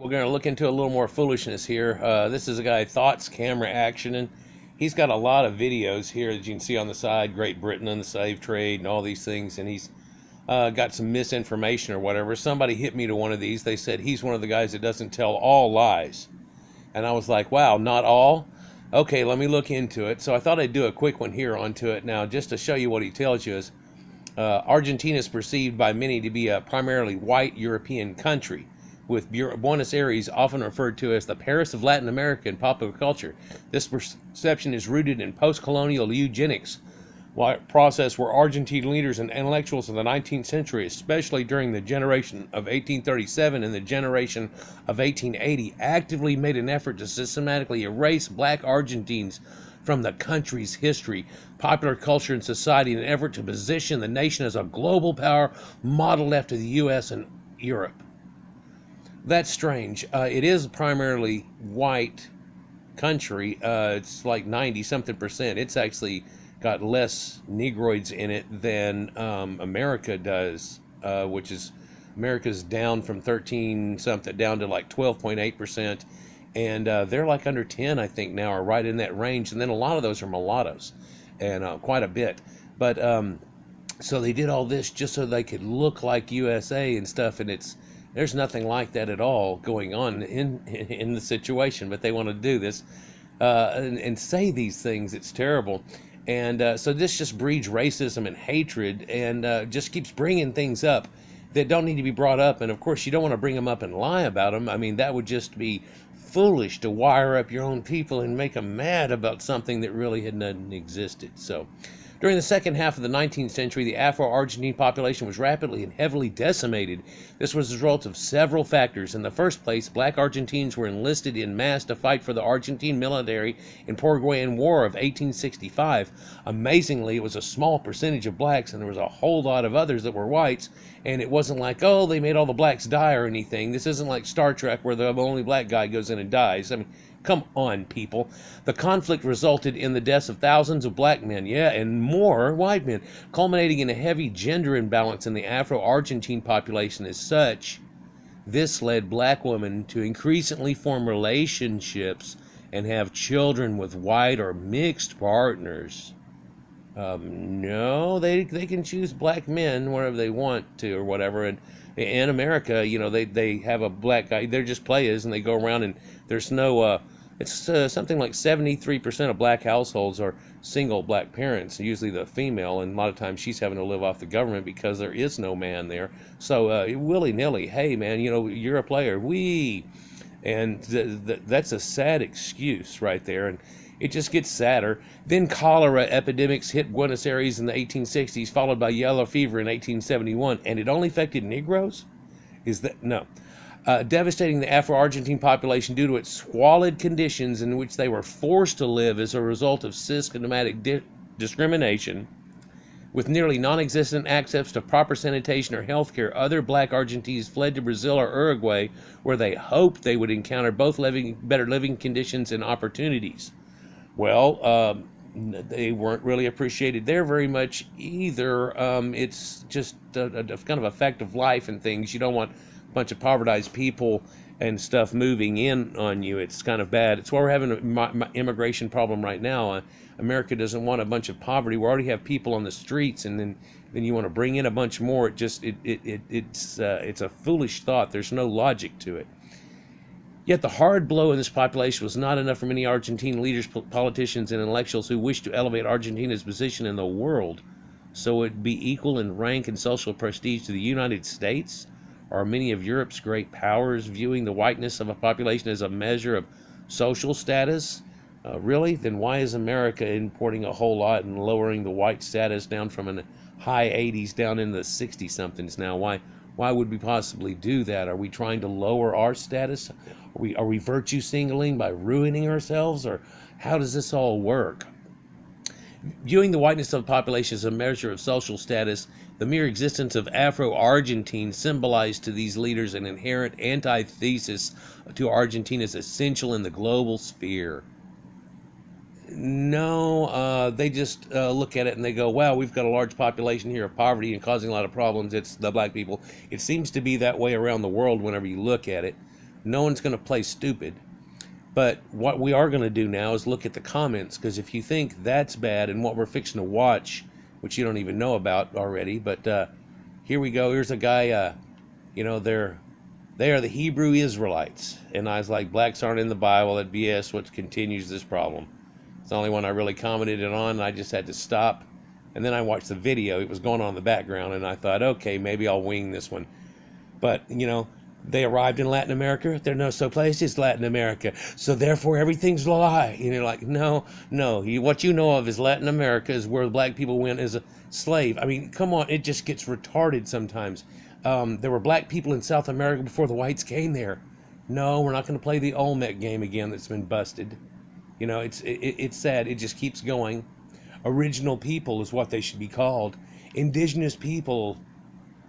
We're going to look into a little more foolishness here. This is a guy, Thoughts, cameraAction, and he's got a lot of videos here that you can see on the side, Great Britain and the slave trade and all these things, and he's got some misinformation or whatever. Somebody hit me to one of these. They said he's one of the guys that doesn't tell all lies. And I was like, wow, not all? Okay, let me look into it. So I thought I'd do a quick one here onto it. Now, just to show you what he tells you is, Argentina is perceived by many to be a primarily white European country, with Buenos Aires often referred to as the Paris of Latin America in popular culture. This perception is rooted in post-colonial eugenics process where Argentine leaders and intellectuals of the 19th century, especially during the generation of 1837 and the generation of 1880, actively made an effort to systematically erase black Argentines from the country's history, popular culture, and society in an effort to position the nation as a global power modeled after the U.S. and Europe. That's strange. It is primarily white country. It's like 90-something%. It's actually got less Negroids in it than America does, which is America's down from 13-something down to like 12.8%. And they're like under 10, I think, now, or right in that range. And then a lot of those are mulattoes, and quite a bit. But so they did all this just so they could look like USA and stuff, and there's nothing like that at all going on in the situation. But they want to do this and say these things. It's terrible. And so this just breeds racism and hatred, and just keeps bringing things up that don't need to be brought up. And of course, you don't want to bring them up and lie about them. I mean, that would just be foolish to wire up your own people and make them mad about something that really had not existed. So during the second half of the 19th century, the Afro-Argentine population was rapidly and heavily decimated. This was the result of several factors. In the first place, black Argentines were enlisted en masse to fight for the Argentine military in Paraguayan War of 1865. Amazingly, it was a small percentage of blacks, and there was a whole lot of others that were whites, and it wasn't like, oh, they made all the blacks die or anything. This isn't like Star Trek where the only black guy goes in and dies. I mean, come on, people. The conflict resulted in the deaths of thousands of black men, and more white men, culminating in a heavy gender imbalance in the Afro-Argentine population. As such, this led black women to increasingly form relationships and have children with white or mixed partners. No, they can choose black men wherever they want to or whatever. And in America, they have a black guy. They're just players, and they go around, and there's no. It's something like 73% of black households are single black parents, usually the female, and a lot of times she's having to live off the government because there is no man there. So willy-nilly, hey man, you're a player, and that's a sad excuse right there, and it just gets sadder. Then cholera epidemics hit Buenos Aires in the 1860s, followed by yellow fever in 1871, and it only affected Negroes? No. Devastating the Afro-Argentine population due to its squalid conditions in which they were forced to live as a result of systematic discrimination. With nearly non-existent access to proper sanitation or health care, other black Argentines fled to Brazil or Uruguay, where they hoped they would encounter both better living conditions and opportunities. Well, they weren't really appreciated there very much either. It's just a kind of a fact of life and things. You don't want a bunch of povertized people and stuff moving in on you. It's kind of bad. It's why we're having an immigration problem right now. America doesn't want a bunch of poverty. We already have people on the streets, and then you want to bring in a bunch more. It's a foolish thought. There's no logic to it. Yet the hard blow in this population was not enough for many Argentine leaders, politicians, and intellectuals who wished to elevate Argentina's position in the world so it'd be equal in rank and social prestige to the United States. Are many of Europe's great powers viewing the whiteness of a population as a measure of social status? Really? Then why is America importing a whole lot and lowering the white status down from a high 80s down in the 60-somethings now? Why would we possibly do that? Are we trying to lower our status? Are we virtue signaling by ruining ourselves? Or how does this all work? Viewing the whiteness of the population as a measure of social status, the mere existence of Afro-Argentine symbolized to these leaders an inherent antithesis to Argentina's essential in the global sphere. No, they just look at it and they go, wow, we've got a large population here of poverty and causing a lot of problems. It's the black people. It seems to be that way around the world whenever you look at it. No one's going to play stupid. But what we are going to do now is look at the comments, because if you think that's bad and what we're fixing to watch, which you don't even know about already, but here we go. Here's a guy, they are the Hebrew Israelites. And I was like, blacks aren't in the Bible. That BS, what continues this problem. It's the only one I really commented on, and I just had to stop. And then I watched the video. It was going on in the background, and I thought, okay, maybe I'll wing this one. But, they arrived in Latin America. There are no so places Latin America. So therefore everything's a lie. And you're like, no. What you know of is Latin America is where black people went as a slave. I mean, come on. It just gets retarded sometimes. There were black people in South America before the whites came there. No, we're not going to play the Olmec game again that's been busted. It's sad. It just keeps going. Original people is what they should be called. Indigenous people.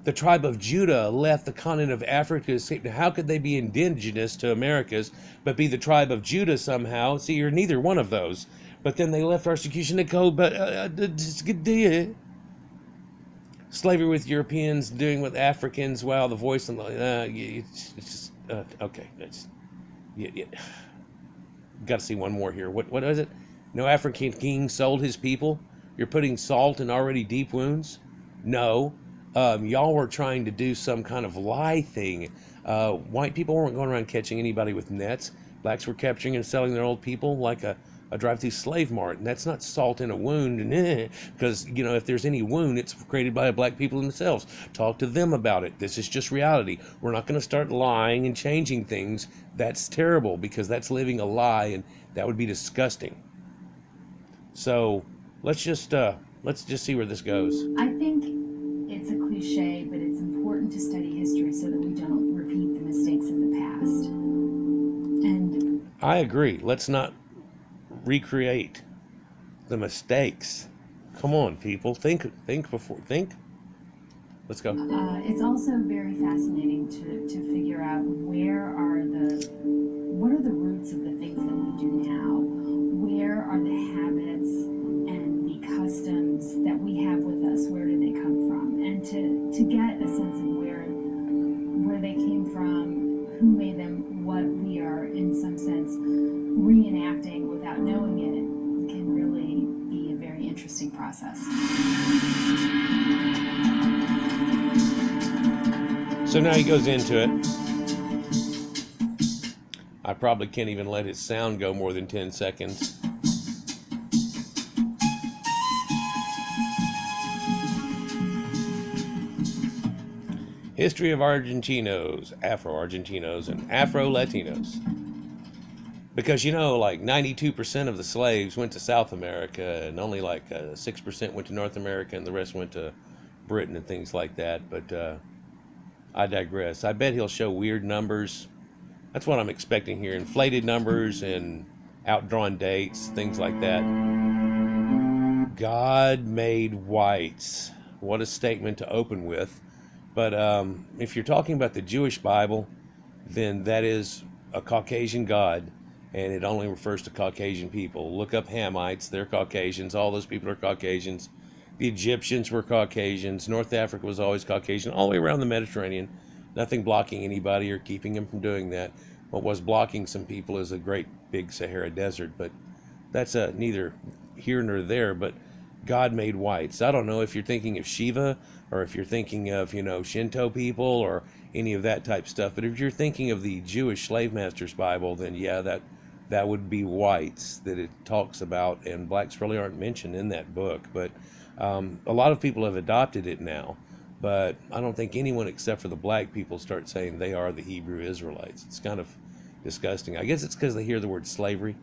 The tribe of Judah left the continent of Africa. How could they be indigenous to Americas, but be the tribe of Judah somehow? See, you're neither one of those. But then they left persecution to go, slavery with Europeans, doing with Africans. Wow, the voice and it's just okay. Got to see one more here. What is it? No African king sold his people. You're putting salt in already deep wounds. No. Y'all were trying to do some kind of lie thing. White people weren't going around catching anybody with nets. Blacks were capturing and selling their old people like a drive-through slave mart. And that's not salt in a wound. Because, if there's any wound, it's created by black people themselves. Talk to them about it. This is just reality. We're not going to start lying and changing things. That's terrible, because that's living a lie, and that would be disgusting. So let's just see where this goes. I think it's a cliche, but it's important to study history so that we don't repeat the mistakes of the past. And I agree. Let's not recreate the mistakes. Come on, people. Think before. Think. Let's go. It's also very fascinating to figure out what are the roots of the things that we do now? Where are the habits and the customs that we have with us? Where do they come from? And to get a sense of where they came from, who made them, what we are in some sense reenacting without knowing it, can really be a very interesting process. So now he goes into it. I probably can't even let his sound go more than 10 seconds. History of Argentinos, Afro-Argentinos, and Afro-Latinos. Because, like 92% of the slaves went to South America, and only like 6% went to North America, and the rest went to Britain and things like that. But I digress. I bet he'll show weird numbers. That's what I'm expecting here. Inflated numbers and outdrawn dates, things like that. God made whites. What a statement to open with. But if you're talking about the Jewish Bible, then that is a Caucasian God, and it only refers to Caucasian people. Look up Hamites. They're Caucasians. All those people are Caucasians. The Egyptians were Caucasians. North Africa was always Caucasian, all the way around the Mediterranean. Nothing blocking anybody or keeping them from doing that. What was blocking some people is a great big Sahara Desert, but that's neither here nor there. But God made whites. I don't know if you're thinking of Shiva or if you're thinking of, Shinto people or any of that type stuff. But if you're thinking of the Jewish slave master's Bible, then yeah, that would be whites that it talks about, and blacks really aren't mentioned in that book. But a lot of people have adopted it now. But I don't think anyone except for the black people start saying they are the Hebrew Israelites. It's kind of disgusting. I guess it's because they hear the word slavery.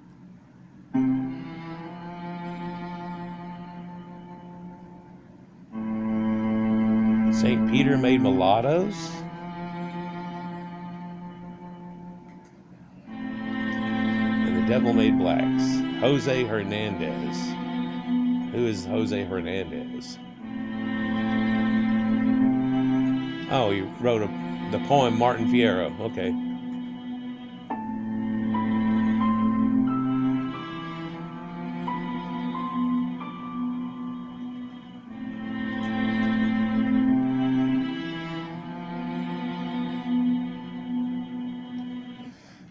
St. Peter made mulattoes? And the devil made blacks. Jose Hernandez. Who is Jose Hernandez? Oh, he wrote the poem Martin Fierro. Okay.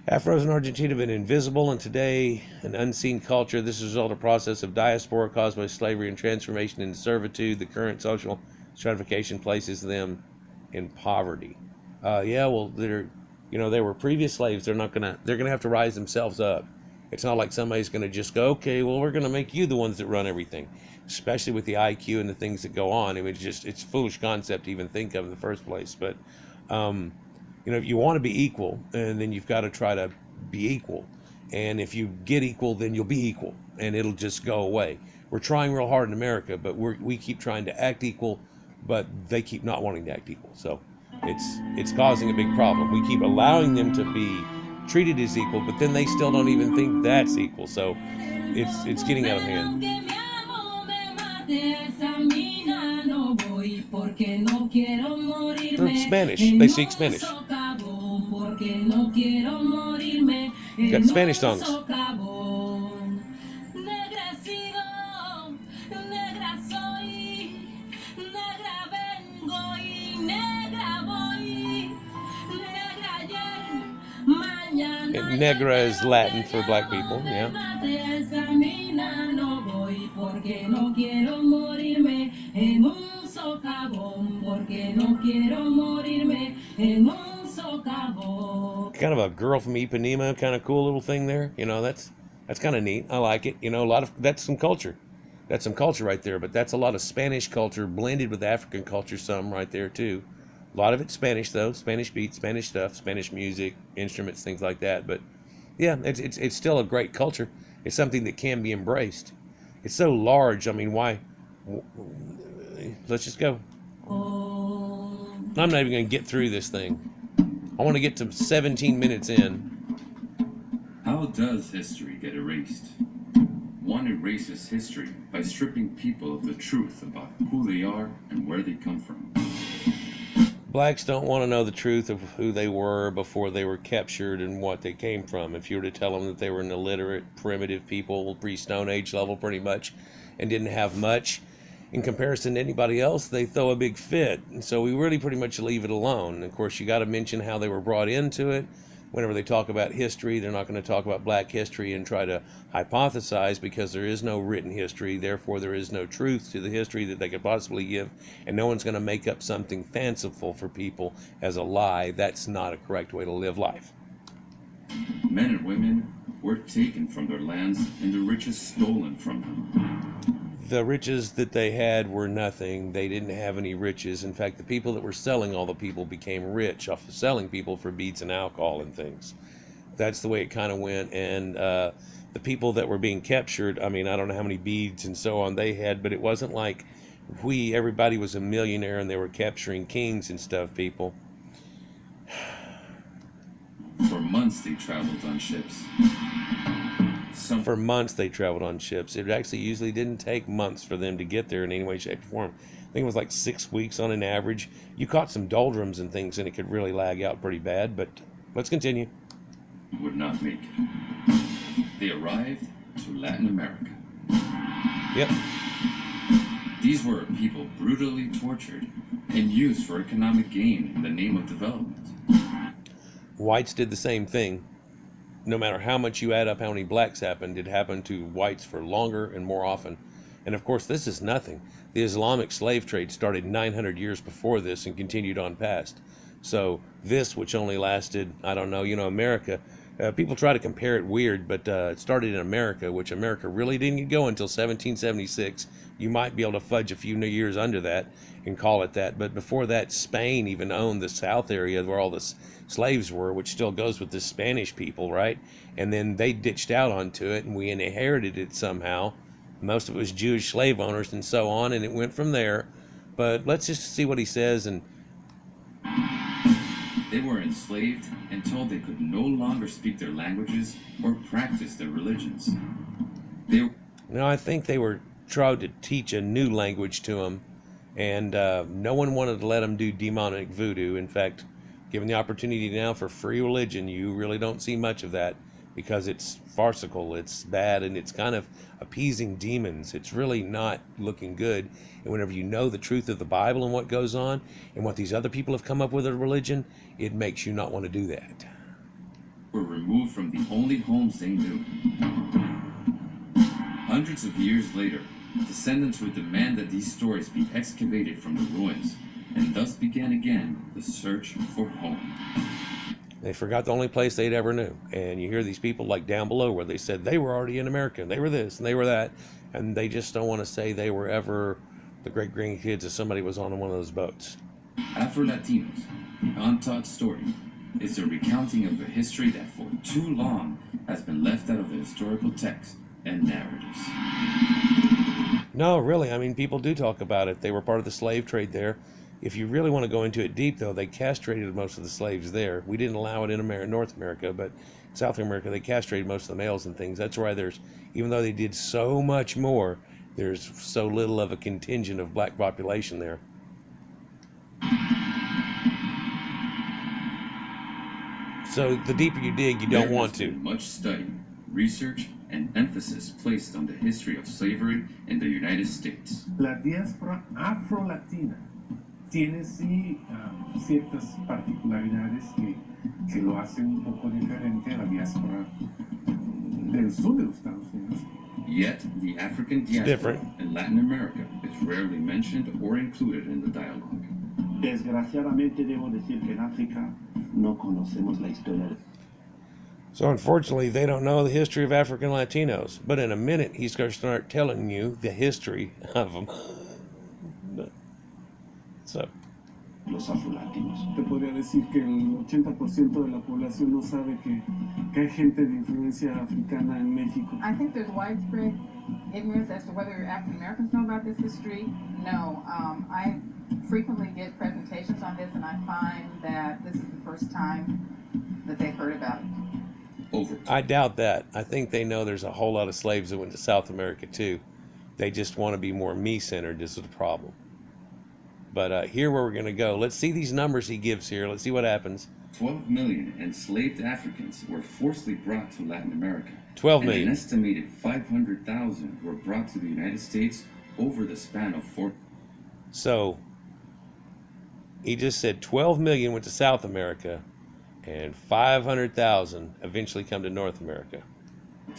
Afros in Argentina have been invisible, and today an unseen culture. This is a result of a process of diaspora caused by slavery and transformation into servitude. The current social stratification places them in poverty. Yeah, well, they were previous slaves. They're gonna have to rise themselves up. It's not like somebody's gonna just go, okay, well, we're gonna make you the ones that run everything, especially with the IQ and the things that go on. I mean, it's a foolish concept to even think of in the first place. But if you want to be equal, and then you've got to try to be equal. And if you get equal, then you'll be equal, and it'll just go away. We're trying real hard in America, but we keep trying to act equal, but they keep not wanting to act equal. So it's causing a big problem. We keep allowing them to be treated as equal, but then they still don't even think that's equal. So it's getting out of hand. They're Spanish. They speak Spanish. Got Spanish songs. And negra is Latin for black people, yeah. Kind of a girl from Ipanema, kind of cool little thing there. That's kind of neat. I like it. A lot of that's some culture. That's some culture right there. But that's a lot of Spanish culture blended with African culture, some right there too. A lot of it's Spanish though, Spanish beats, Spanish stuff, Spanish music, instruments, things like that. But yeah, it's still a great culture. It's something that can be embraced. It's so large. I mean, why? Let's just go. I'm not even going to get through this thing. I want to get to 17 minutes in. How does history get erased? One erases history by stripping people of the truth about who they are and where they come from. Blacks don't want to know the truth of who they were before they were captured and what they came from. If you were to tell them that they were an illiterate, primitive people, pre-Stone Age level pretty much, and didn't have much in comparison to anybody else, they throw a big fit. And so we really pretty much leave it alone. And of course, you got to mention how they were brought into it. Whenever they talk about history, they're not going to talk about black history and try to hypothesize, because there is no written history. Therefore, there is no truth to the history that they could possibly give. And no one's going to make up something fanciful for people as a lie. That's not a correct way to live life. Men and women were taken from their lands and the riches stolen from them. The riches that they had were nothing. They didn't have any riches. In fact, the people that were selling all the people became rich off of selling people for beads and alcohol and things. That's the way it kind of went. And the people that were being captured, I mean, I don't know how many beads and so on they had, but it wasn't like everybody was a millionaire and they were capturing kings and stuff, people. For months they traveled on ships. For months they traveled on ships. It actually usually didn't take months for them to get there in any way, shape, or form. I think it was like 6 weeks on an average. You caught some doldrums and things and it could really lag out pretty bad, but let's continue. Would not make it. They arrived to Latin America. Yep. These were people brutally tortured and used for economic gain in the name of development. Whites did the same thing. No matter how much you add up how many blacks happened, it happened to whites for longer and more often. And of course, this is nothing. The Islamic slave trade started 900 years before this and continued on past. So this, which only lasted, I don't know, America, people try to compare it weird, but it started in America, which America really didn't get going until 1776. You might be able to fudge a few years under that and call it that. But before that, Spain even owned the south area where all the slaves were, which still goes with the Spanish people, right? And then they ditched out onto it, and we inherited it somehow. Most of it was Jewish slave owners and so on, and it went from there. But let's just see what he says. And they were enslaved and told they could no longer speak their languages or practice their religions. I think they were trying to teach a new language to them, and no one wanted to let them do demonic voodoo. In fact, given the opportunity now for free religion, you really don't see much of that, because it's farcical, it's bad, and it's kind of appeasing demons. It's really not looking good. And whenever you know the truth of the Bible and what goes on and what these other people have come up with a religion, it makes you not want to do that. were removed from the only homes they knew. Hundreds of years later, descendants would demand that these stories be excavated from the ruins, and thus began again the search for home. They forgot the only place they'd ever knew. And you hear these people like down below where they said they were already in America, and they were this, and they were that, and they just don't want to say they were ever the great-grandkids if somebody was on one of those boats. Afro-Latinos, the untaught story, is a recounting of a history that for too long has been left out of the historical text and narratives. No, really, I mean, people do talk about it. They were part of the slave trade there. If you really want to go into it deep, though, they castrated most of the slaves there. We didn't allow it in North America, but South America, they castrated most of the males and things. That's why there's, even though they did so much more, there's so little of a contingent of black population there. So the deeper you dig, you don't want to. There has been much study, research, and emphasis placed on the history of slavery in the United States. La diáspora afro-latina tiene sí ciertas particularidades que lo hacen un poco diferente a la diáspora del sur de los Estados Unidos. Yet, the African diaspora in Latin America is rarely mentioned or included in the dialogue. Desgraciadamente debo decir que en África no conocemos la historia. So unfortunately, they don't know the history of African Latinos. But in a minute, he's going to start telling you the history of them. So. Los afro-latinos. Te podría decir que el 80% de la población no sabe que hay gente de influencia africana en México. I think there's widespread ignorance as to whether African Americans know about this history. No, I frequently get presentations on this, and I find that this is the first time that they've heard about it. I doubt that. I think they know there's a whole lot of slaves that went to South America too. They just want to be more me-centered. This is the problem. But here where we're going to go, let's see these numbers he gives here. Let's see what happens. 12 million enslaved Africans were forcibly brought to Latin America. 12 million. And an estimated 500,000 were brought to the United States over the span of 4. So he just said 12 million went to South America, and 500,000 eventually come to North America.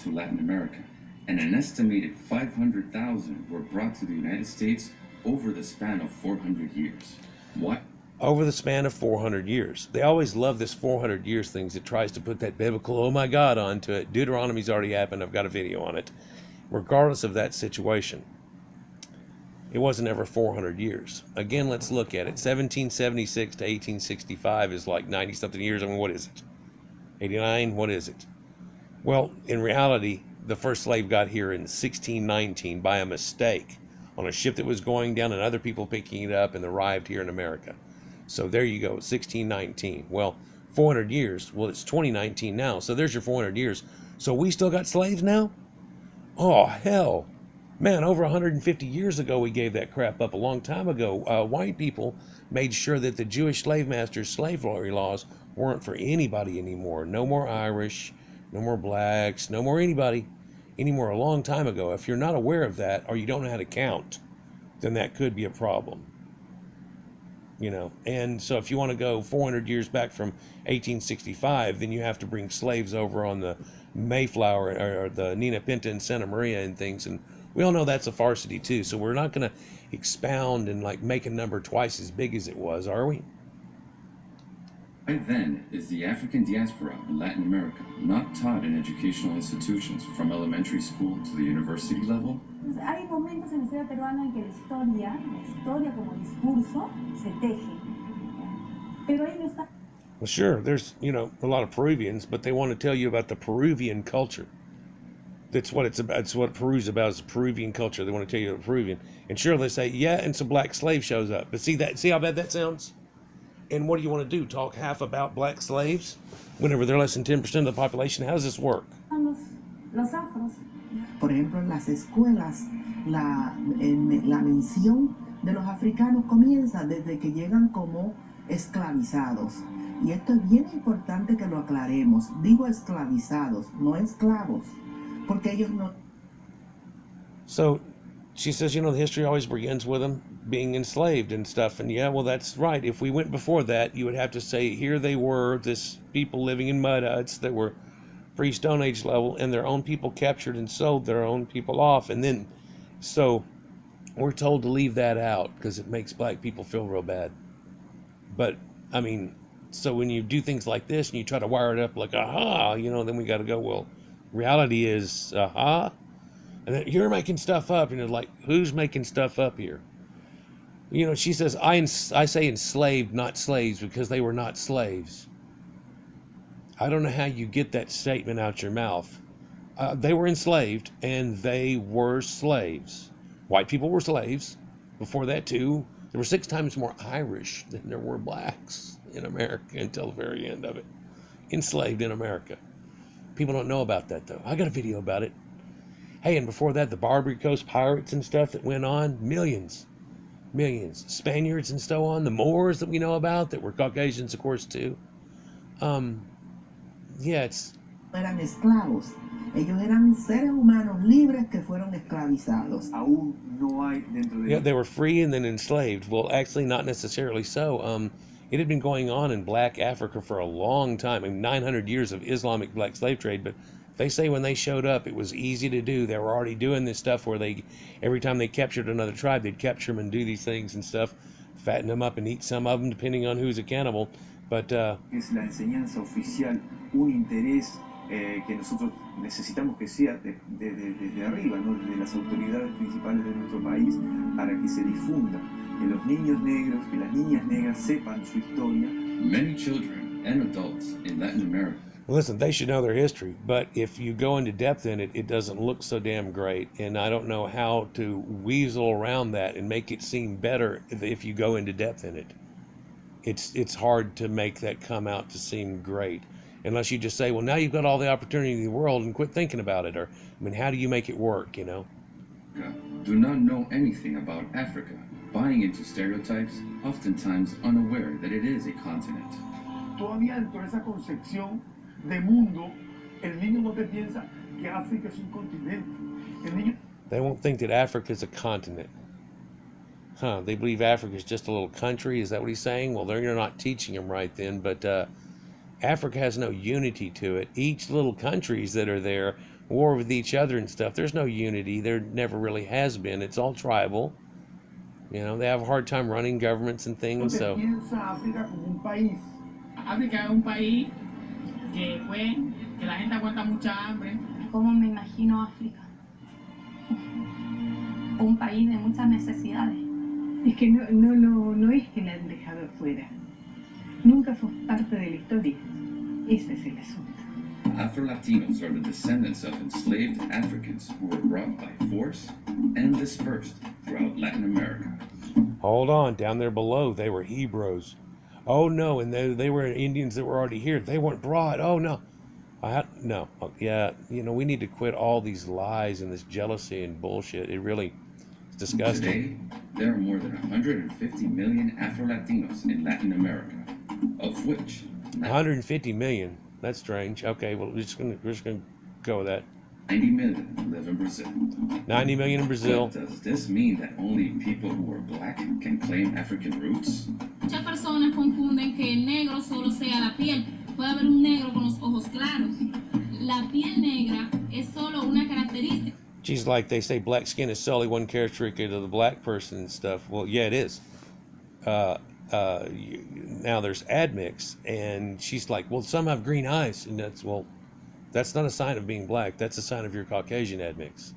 To Latin America. And an estimated 500,000 were brought to the United States over the span of 400 years. What? Over the span of 400 years. They always love this 400 years things. It tries to put that biblical, oh my God, onto it. Deuteronomy's already happened. I've got a video on it. Regardless of that situation, it wasn't ever 400 years. Again, let's look at it. 1776 to 1865 is like 90-something years. I mean, what is it? 89? What is it? Well, in reality, the first slave got here in 1619 by a mistake on a ship that was going down and other people picking it up and arrived here in America. So there you go, 1619. Well, 400 years. Well, it's 2019 now. So there's your 400 years. So we still got slaves now? Oh, hell. Man, over 150 years ago, we gave that crap up a long time ago. White people made sure that the Jewish slave masters' slavery laws weren't for anybody anymore. No more Irish, no more blacks, no more anybody anymore a long time ago. If you're not aware of that, or you don't know how to count, then that could be a problem. You know, and so if you want to go 400 years back from 1865, then you have to bring slaves over on the Mayflower or the Nina Pinta and Santa Maria and things, and we all know that's a farcity too, so we're not going to expound and like make a number twice as big as it was, are we? Why then is the African diaspora in Latin America not taught in educational institutions from elementary school to the university level? Hay momentos en la historia peruana en que la historia como discurso se teje. Pero ahí no está. Well, sure, there's, you know, a lot of Peruvians, but they want to tell you about the Peruvian culture. That's what it's about. It's what Peru's about, is the Peruvian culture. They want to tell you the Peruvian. And sure, they say, yeah, and some black slave shows up. But see how bad that sounds? And what do you want to do? Talk half about black slaves whenever they're less than 10% of the population? How does this work? Los afros. Por ejemplo, en las escuelas, la mención de los africanos comienza desde que llegan como esclavizados. Y esto es bien importante que lo aclaremos. Digo esclavizados, no esclavos, porque ellos no. So she says, you know, the history always begins with them. being enslaved and stuff. And yeah, well, that's right. If we went before that, you would have to say here they were, this people living in mud huts that were pre-Stone Age level, and their own people captured and sold their own people off. And then, so we're told to leave that out because it makes black people feel real bad. But, I mean, so when you do things like this and you try to wire it up like, aha, you know, then we got to go, well, reality is, aha. And then you're making stuff up. And you're like, who's making stuff up here? You know, she says, I say enslaved, not slaves, because they were not slaves. I don't know how you get that statement out your mouth. They were enslaved, and they were slaves. White people were slaves. Before that, too, there were 6 times more Irish than there were blacks in America until the very end of it. Enslaved in America. People don't know about that, though. I got a video about it. Hey, and before that, the Barbary Coast pirates and stuff that went on, millions. Spaniards and so on, the Moors that we know about, that were Caucasians, of course, too. Yeah, it's... Eran esclavos. Ellos eran seres humanos libres que fueron esclavizados. Aún no hay dentro de... Yeah, they were free and then enslaved. Well, actually, not necessarily so. It had been going on in black Africa for a long time. I mean, 900 years of Islamic black slave trade, but they say when they showed up, it was easy to do. They were already doing this stuff where they, every time they captured another tribe, they'd capture them and do these things and stuff, fatten them up and eat some of them, depending on who's accountable. But Es la enseñanza oficial, un interés que nosotros necesitamos que sea desde arriba, ¿no? Desde las autoridades principales de nuestro país, para que se difunda, que los niños negros, que las niñas negras sepan su historia. Many children and adults in Latin America. Listen, they should know their history, but if you go into depth in it, it doesn't look so damn great. And I don't know how to weasel around that and make it seem better if you go into depth in it. It's hard to make that come out to seem great. Unless you just say, well, now you've got all the opportunity in the world and quit thinking about it. Or, I mean, how do you make it work, you know? Do not know anything about Africa, buying into stereotypes, oftentimes unaware that it is a continent. Todavía dentro de esa concepción de mundo, el niño no te piensa que África es un continente. El niño... They won't think that Africa is a continent. Huh, they believe Africa is just a little country. Is that what he's saying? Well, you're not teaching them right then, but Africa has no unity to it. Each little countries that are there war with each other and stuff. There's no unity. There never really has been. It's all tribal. You know, they have a hard time running governments and things, so... África como un país. África es un país que la gente aguanta mucha hambre. ¿Cómo me imagino África? Un país de muchas necesidades. Es que no es que la han dejado afuera. Nunca fue parte de la historia. Ese es el asunto. Afro-Latinos are the descendants of enslaved Africans who were brought by force and dispersed throughout Latin America. Hold on, down there below, they were Hebrews. Oh no, and they were Indians that were already here. They weren't brought. Oh no. No. Yeah, you know, we need to quit all these lies and this jealousy and bullshit. It really is disgusting. Today, there are more than 150 million Afro-Latinos in Latin America, of which 150 million. That's strange. Okay, well, we're just gonna go with that. 90 million live in Brazil. 90 million in Brazil. But does this mean that only people who are black can claim African roots? Muchas personas confunden que el negro solo sea la piel. Puede haber un negro con los ojos claros. La piel negra es solo una característica. She's like, they say black skin is solely one characteristic of the black person and stuff. Well, yeah, it is. Now there's admix, and she's like, well, some have green eyes, and that's not a sign of being black. That's a sign of your Caucasian admix.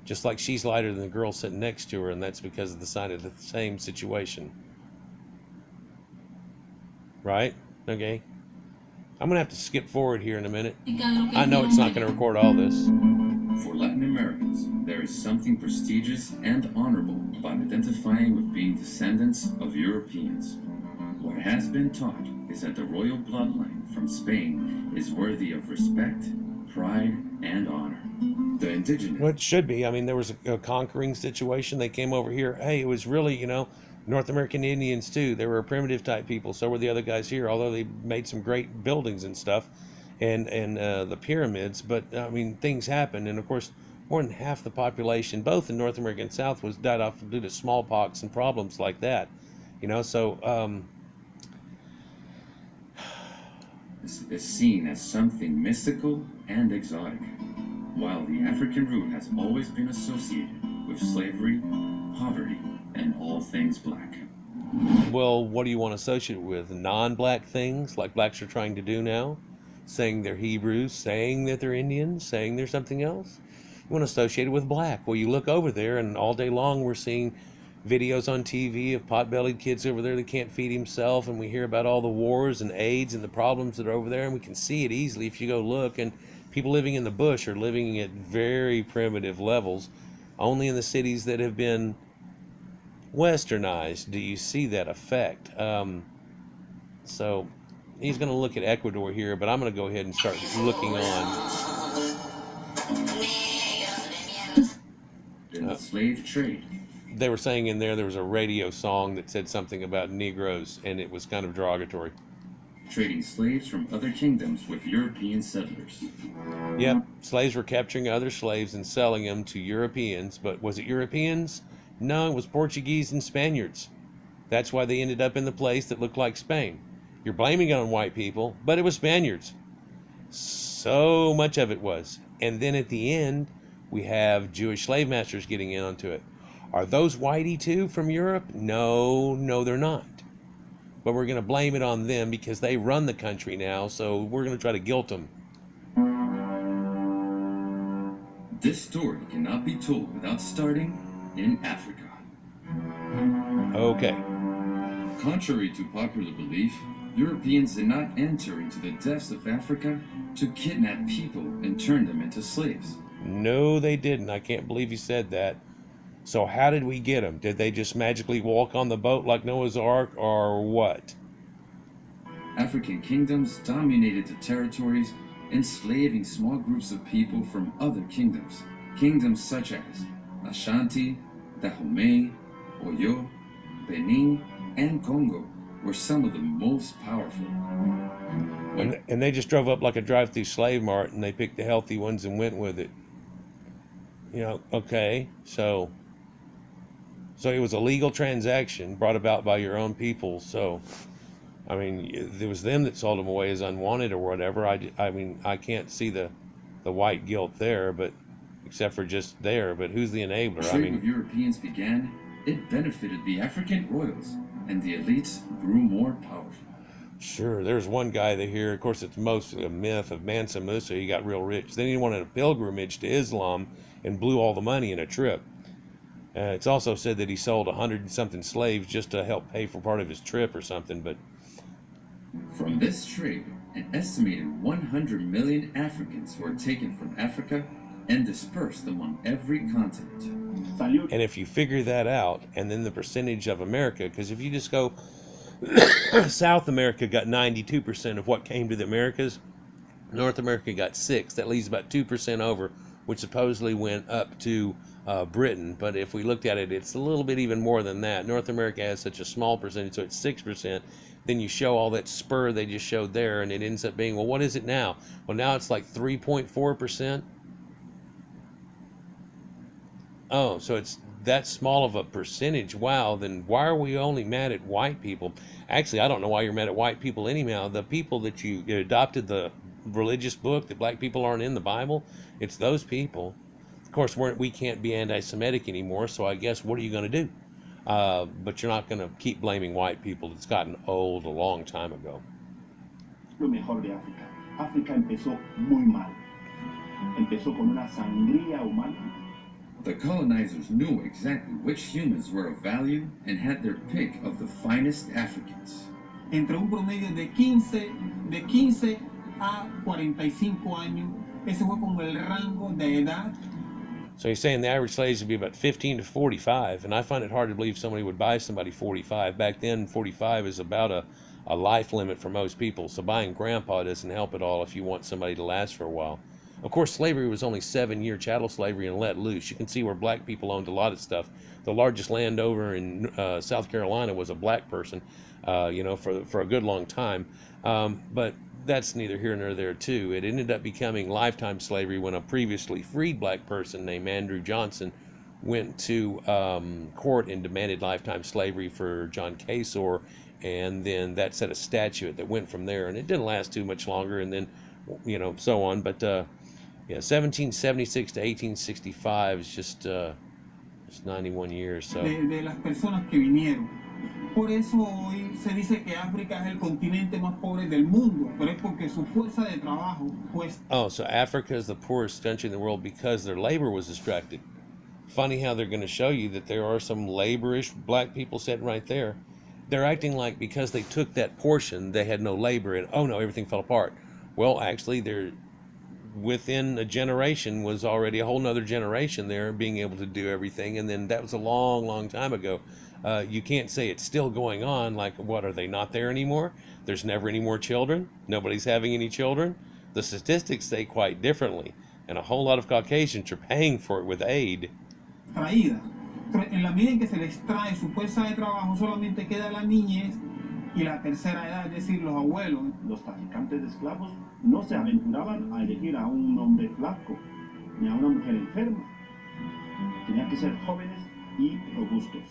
Just like she's lighter than the girl sitting next to her, and that's because of the sign of the same situation. Right? Okay. I'm going to have to skip forward here in a minute. I know it's not going to record all this. For Latin Americans, there is something prestigious and honorable about identifying with being descendants of Europeans. What has been taught is that the royal bloodline from Spain is worthy of respect, pride, and honor. The indigenous... Well, it should be. I mean, there was a conquering situation. They came over here. Hey, it was really, you know, North American Indians too. They were primitive type people. So were the other guys here, although they made some great buildings and stuff, and the pyramids. But I mean, things happen, and of course, more than half the population, both in North America and South, was died off due to smallpox and problems like that. So This is seen as something mystical and exotic, while the African root has always been associated with slavery, poverty, and all things black. well, what do you want to associate it with? Non-black things, like blacks are trying to do now? Saying they're Hebrews, saying that they're Indians, saying they're something else? You want to associate it with black. Well, you look over there, and all day long we're seeing videos on TV of pot-bellied kids over there that can't feed himself, and we hear about all the wars and AIDS and the problems that are over there, and we can see it easily if you go look. And people living in the bush are living at very primitive levels. Only in the cities that have been westernized do you see that effect. So he's going to look at Ecuador here, but I'm going to go ahead and start looking on. The slave trade. They were saying in there was a radio song that said something about Negroes, and it was kind of derogatory. Trading slaves from other kingdoms with European settlers. Yep, slaves were capturing other slaves and selling them to Europeans, but was it Europeans? No, it was Portuguese and Spaniards. That's why they ended up in the place that looked like Spain. You're blaming it on white people, but it was Spaniards. So much of it was. And then at the end, we have Jewish slave masters getting in onto it. Are those whitey too from Europe? No, they're not. But we're going to blame it on them because they run the country now, so we're going to try to guilt them. This story cannot be told without starting in Africa. Okay. Contrary to popular belief, Europeans did not enter into the depths of Africa to kidnap people and turn them into slaves. No, they didn't. I can't believe you said that. So how did we get them? Did they just magically walk on the boat like Noah's Ark, or what? African kingdoms dominated the territories, enslaving small groups of people from other kingdoms. Kingdoms such as Ashanti, Dahomey, Oyo, Benin, and Congo were some of the most powerful. And they just drove up like a drive-through slave mart, and they picked the healthy ones and went with it. Okay, so it was a legal transaction brought about by your own people. So, I mean, it was them that sold them away as unwanted or whatever. I mean, I can't see the white guilt there, but except for just there. But who's the enabler? The trade with Europeans began. It benefited the African royals, and the elites grew more powerful. Sure, there's one guy that here, of course, it's mostly a myth of Mansa Musa. He got real rich. Then he wanted a pilgrimage to Islam and blew all the money in a trip. It's also said that he sold 100 and something slaves just to help pay for part of his trip or something. But from this trade, an estimated 100 million Africans were taken from Africa and dispersed among every continent. And if you figure that out, and then the percentage of America, because if you just go South America got 92% of what came to the Americas, North America got 6%. That leaves about 2% over, which supposedly went up to Britain. But if we looked at it, it's a little bit even more than that. North America has such a small percentage, so it's 6%. Then you show all that spur they just showed there, and it ends up being, well, what is it now? Well, now it's like 3.4%. Oh, so it's that small of a percentage. Wow, then why are we only mad at white people? Actually, I don't know why you're mad at white people anyhow. The people that you adopted the religious book that black people aren't in the Bible, it's those people. Of course, we can't be anti-Semitic anymore, so I guess what are you going to do? But you're not going to keep blaming white people. It's gotten old a long time ago. Lo mejor de África. África empezó muy mal. Empezó con una sangría humana. The colonizers knew exactly which humans were of value and had their pick of the finest Africans. Entre un promedio de 15 a 45 años, ese fue como el rango de edad. So he's saying the average slaves would be about 15 to 45, and I find it hard to believe somebody would buy somebody 45. Back then, 45 is about a life limit for most people, so buying grandpa doesn't help at all if you want somebody to last for a while. Of course, slavery was only 7-year chattel slavery and let loose. You can see where black people owned a lot of stuff. The largest landowner in South Carolina was a black person, for a good long time. But that's neither here nor there too. It ended up becoming lifetime slavery when a previously freed black person named Andrew Johnson went to court and demanded lifetime slavery for John Kasor, and then that set a statute that went from there, and it didn't last too much longer, and then so on. But 1776 to 1865 is just 91 years. So de las personas que vinieron. Por eso hoy se dice que África es el continente más pobre del mundo, pero es porque su fuerza de trabajo pues. Oh, so Africa is the poorest country in the world because their labor was distracted. Funny how they're going to show you that there are some laborish black people sitting right there. They're acting like because they took that portion, they had no labor, and oh no, everything fell apart. Well, actually, they're within a generation was already a whole nother generation there being able to do everything, and then that was a long, long time ago. You can't say it's still going on. Like, what, are they not there anymore? There's never any more children. Nobody's having any children. The statistics say quite differently, and a whole lot of Caucasians are paying for it with aid. Traída. En la medida en que se les trae su fuerza de trabajo, solamente queda la niñez y la tercera edad, es decir, los abuelos. Los traficantes de esclavos no se aventuraban a elegir a un hombre flaco ni a una mujer enferma. Tenían que ser jóvenes y robustos.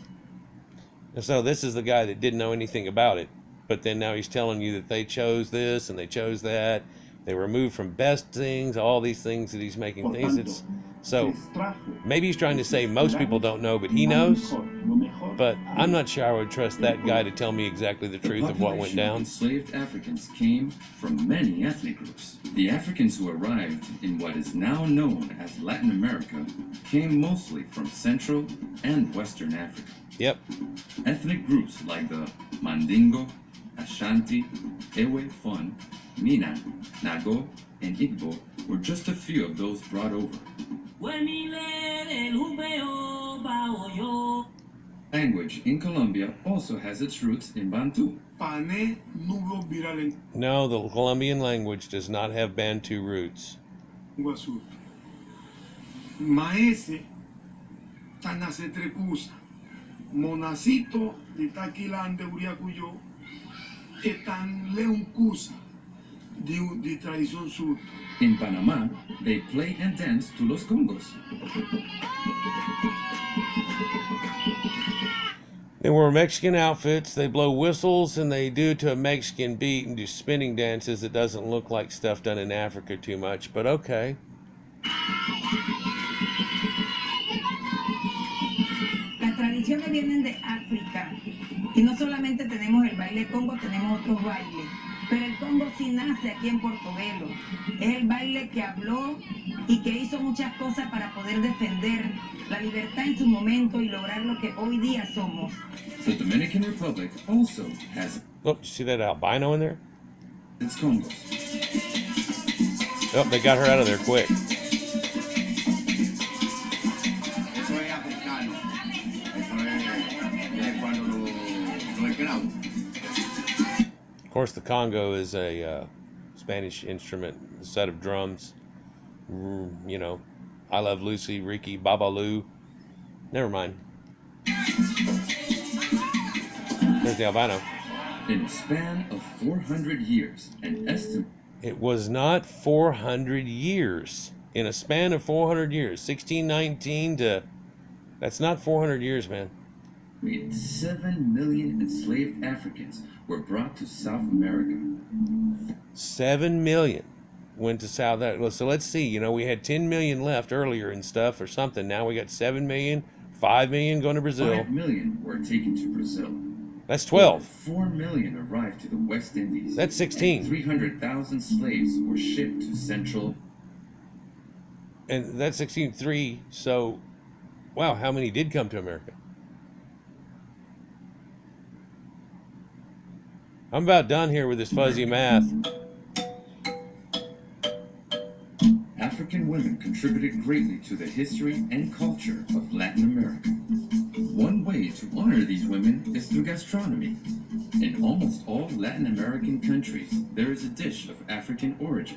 And so this is the guy that didn't know anything about it, but then now he's telling you that they chose this and they chose that. They were moved from best things, all these things that he's making things. So maybe he's trying to say most people don't know, but he knows. But I'm not sure I would trust that guy to tell me exactly the truth of what went down. Enslaved Africans came from many ethnic groups. The Africans who arrived in what is now known as Latin America came mostly from Central and Western Africa. Yep. Ethnic groups like the Mandingo, Ashanti, Ewe Fon, Mina, Nago, and Igbo were just a few of those brought over. Language in Colombia also has its roots in Bantu. No, the Colombian language does not have Bantu roots. Maese, Tanasetrecusa, Monacito, de Taquilán de Uriacuyo, Etan Leuncusa, de Tradición Sur. In Panama, they play and dance to los congos. They wear Mexican outfits, they blow whistles, and they do to a Mexican beat and do spinning dances. It doesn't look like stuff done in Africa too much, but okay. Las tradiciones vienen de África, y no solamente tenemos el baile congo, tenemos otros bailes. Pero el Congo sí nace aquí en Portobelo. Es el baile que habló y que hizo muchas cosas para poder defender la libertad en su momento y lograr lo que hoy día somos. The Dominican Republic also has. Look, you see that albino in there? It's Congo. Oh, they got her out of there quick. Of course, the Congo is a Spanish instrument, a set of drums. You know, I Love Lucy, Ricky, Babalu. Never mind. There's the albino. In a span of 400 years, an estimate. It was not 400 years. In a span of 400 years, 1619 to... That's not 400 years, man. 7 million enslaved Africans were brought to South America. 7 million went to South Africa. So let's see, you know, we had 10 million left earlier and stuff or something. Now we got 7 million, 5 million going to Brazil. 5 million were taken to Brazil. That's 12. Over 4 million arrived to the West Indies. That's 16. 300,000 slaves were shipped to Central. And that's 16.3. So, wow, how many did come to America? I'm about done here with this fuzzy math. African women contributed greatly to the history and culture of Latin America. One way to honor these women is through gastronomy. In almost all Latin American countries, there is a dish of African origin.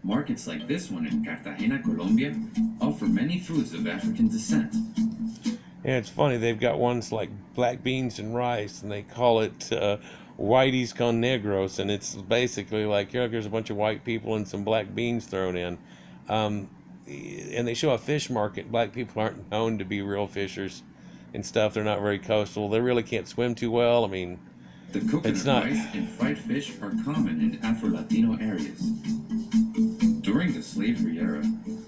Markets like this one in Cartagena, Colombia, offer many foods of African descent. Yeah, it's funny, they've got ones like black beans and rice, and they call it whiteys con negros, and it's basically like, here, there's a bunch of white people and some black beans thrown in. And they show a fish market. Black people aren't known to be real fishers and stuff. They're not very coastal. They really can't swim too well. I mean, The coconut rice and fried fish are common in Afro-Latino areas. During the slavery era,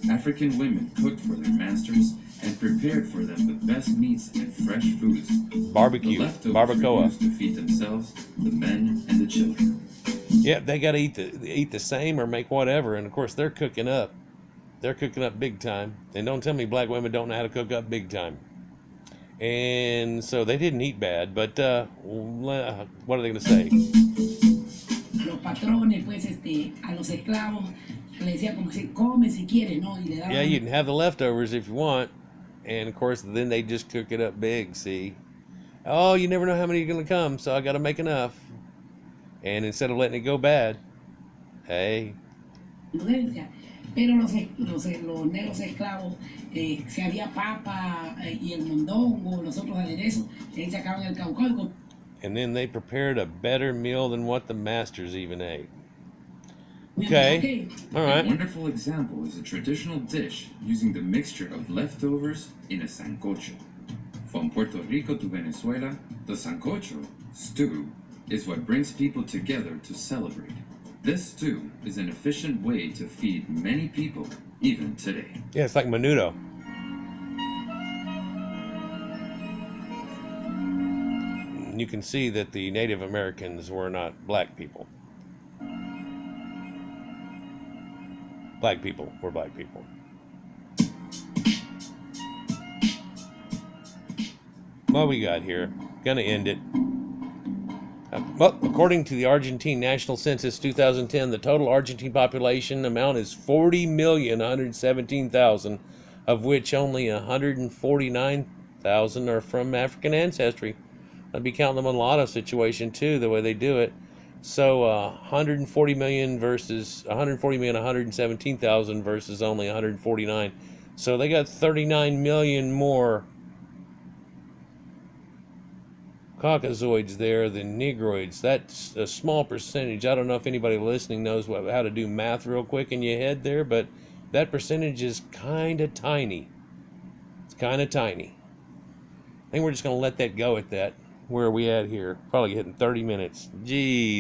African women cooked for their masters and prepared for them the best meats and fresh foods. Barbecue, the leftovers barbacoa. were used to feed themselves, the men, and the children. Yeah, they got to eat the same or make whatever, and of course they're cooking up. They're cooking up big time. And don't tell me black women don't know how to cook up big time. And so they didn't eat bad, but what are they going to say? Los patrones, pues, a los esclavos le decía como si come si quieres, ¿no? Y le daban... Yeah, you can have the leftovers if you want. And of course, then they just cook it up big, see? Oh, you never know how many are going to come, so I got to make enough. And instead of letting it go bad, hey. Pero los negros esclavos, si había papa y el mondongo, los otros aderezos, ahí sacaban el caucao. And then they prepared a better meal than what the masters even ate. Okay, all right. A wonderful example is a traditional dish using the mixture of leftovers in a sancocho. From Puerto Rico to Venezuela, the sancocho, stew, is what brings people together to celebrate. This stew is an efficient way to feed many people, even today. Yeah, it's like menudo. You can see that the Native Americans were not black people. Black people were black people. What we got here? Gonna end it. Well, according to the Argentine National Census 2010, the total Argentine population amount is 40,117,000, of which only 149,000 are from African ancestry. I'd be counting them on a lot of situation too, the way they do it. So 140 million versus 117,000 versus only 149. So they got 39 million more Caucasoids there than Negroids. That's a small percentage. I don't know if anybody listening knows how to do math real quick in your head there, but that percentage is kind of tiny. It's kind of tiny. I think we're just going to let that go at that. Where are we at here? Probably hitting 30 minutes. Geez.